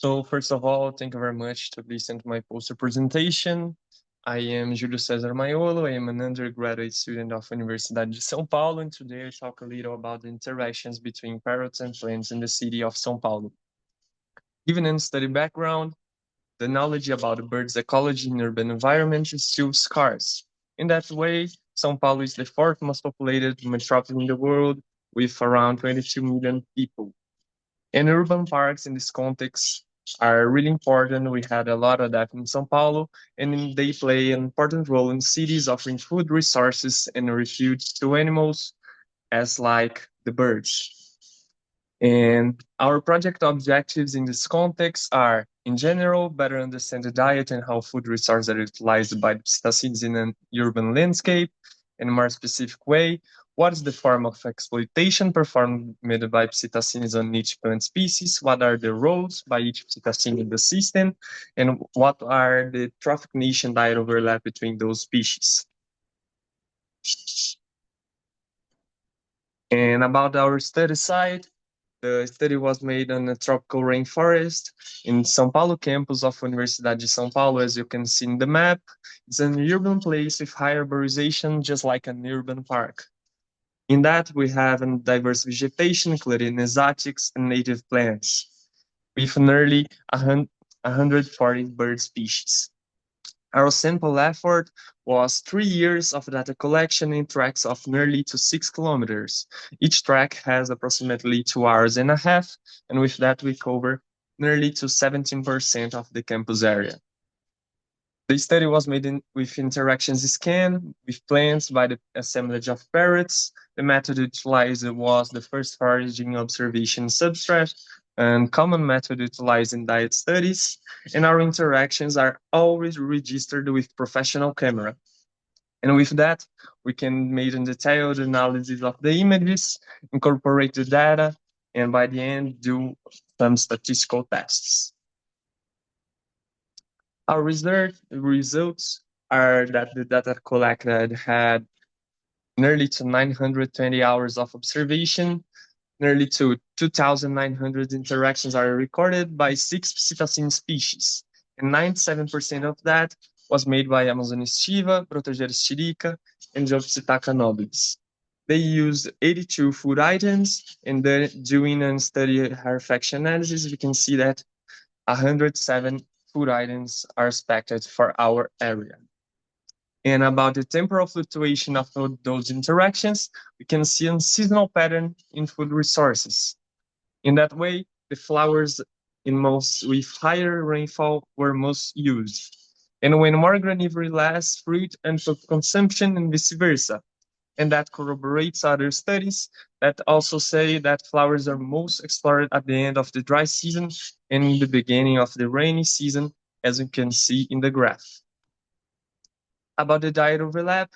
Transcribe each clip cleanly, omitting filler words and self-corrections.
So first of all, thank you very much to listen to my poster presentation. I am Julio Cesar Maiolo. I am an undergraduate student of Universidade de São Paulo, and today I talk a little about the interactions between parrots and plants in the city of São Paulo. Given a study background, the knowledge about the bird's ecology in urban environment is still scarce. In that way, São Paulo is the fourth most populated metropolis in the world, with around 22 million people. And urban parks in this context are really important. We had a lot of that in São Paulo, and they play an important role in cities offering food resources and refuge to animals as like the birds. And our project objectives in this context are, in general, better understand the diet and how food resources are utilized by the psittacides in an urban landscape. In a more specific way, what is the form of exploitation performed by psittacides on each plant species? What are the roles by each psittacine in the system? And what are the trophic niche and diet overlap between those species? And about our study site, the study was made on a tropical rainforest in São Paulo campus of Universidade de São Paulo, as you can see in the map. It's an urban place with high urbanization, just like an urban park. In that, we have a diverse vegetation, including exotics and native plants, with nearly 140 bird species. Our sample effort was 3 years of data collection in tracks of nearly to 6 kilometers. Each track has approximately 2 hours and a half, and with that we cover nearly to 17% of the campus area. The study was made with interactions scan with plants by the assemblage of parrots. The method utilized was the first foraging observation substrate and common method utilized in diet studies, and our interactions are always registered with professional camera. And with that, we can make a detailed analysis of the images, incorporate the data, and by the end, do some statistical tests. Our results are that the data collected had nearly to 920 hours of observation, nearly to 2,900 interactions are recorded by 6 psittacine species, and 97% of that was made by Amazon estiva, Protogeris tirica, and Psittaca nobilis. They used 82 food items, and then doing a study rarefaction analysis, we can see that 107 food items are expected for our area. And about the temporal fluctuation of those interactions, we can see a seasonal pattern in food resources. In that way, the flowers in most with higher rainfall were most used. And when more granivory less fruit and food consumption and vice versa. And that corroborates other studies that also say that flowers are most explored at the end of the dry season and in the beginning of the rainy season, as you can see in the graph. About the diet overlap,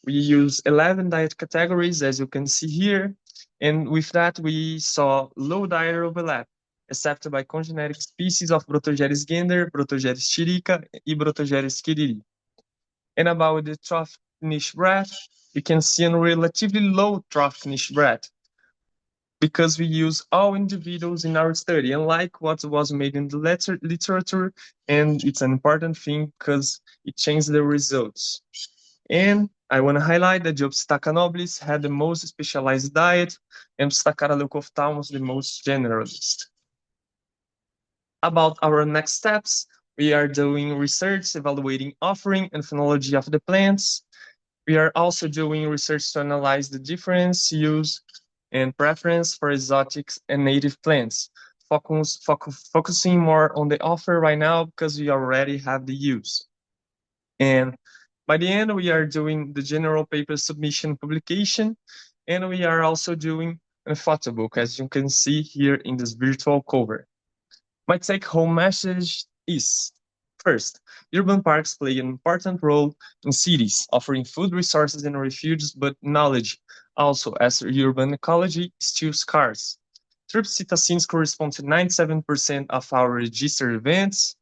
we use 11 diet categories, as you can see here, and with that we saw low diet overlap, except by congenetic species of Protogeris gander, Protogeris tirica, and Protogeris kiriri. And about the trophic niche breadth, you can see a relatively low trophic niche breadth because we use all individuals in our study, unlike what was made in the literature, and it's an important thing because it changed the results. And I want to highlight that Psittaca nobilis had the most specialized diet, and Psittacara leucophthalmos the most generalist. About our next steps, we are doing research evaluating offering and phenology of the plants. We are also doing research to analyze the difference, use, and preference for exotics and native plants, focusing more on the offer right now because we already have the use. And by the end, we are doing the general paper submission publication, and we are also doing a photo book, as you can see here in this virtual cover. My take-home message is, first, urban parks play an important role in cities, offering food resources and refuges, but knowledge also as urban ecology is still scarce. Psittacines correspond to 97% of our registered events,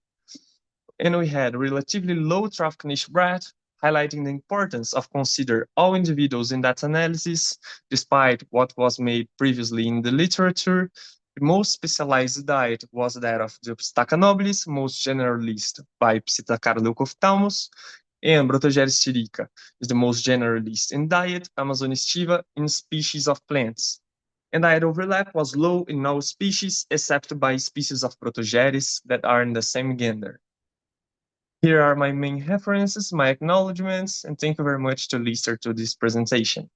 and we had relatively low traffic niche breadth, highlighting the importance of consider all individuals in that analysis, despite what was made previously in the literature, The most specialized diet was that of the Psittaca nobilis, most generalist by Psittacardiocophthalmus, and Protogeris syrica is the most generalist in diet, Amazonistiva in species of plants. And diet overlap was low in all species except by species of Protogeris that are in the same gender. Here are my main references, my acknowledgements, and thank you very much to listen to this presentation.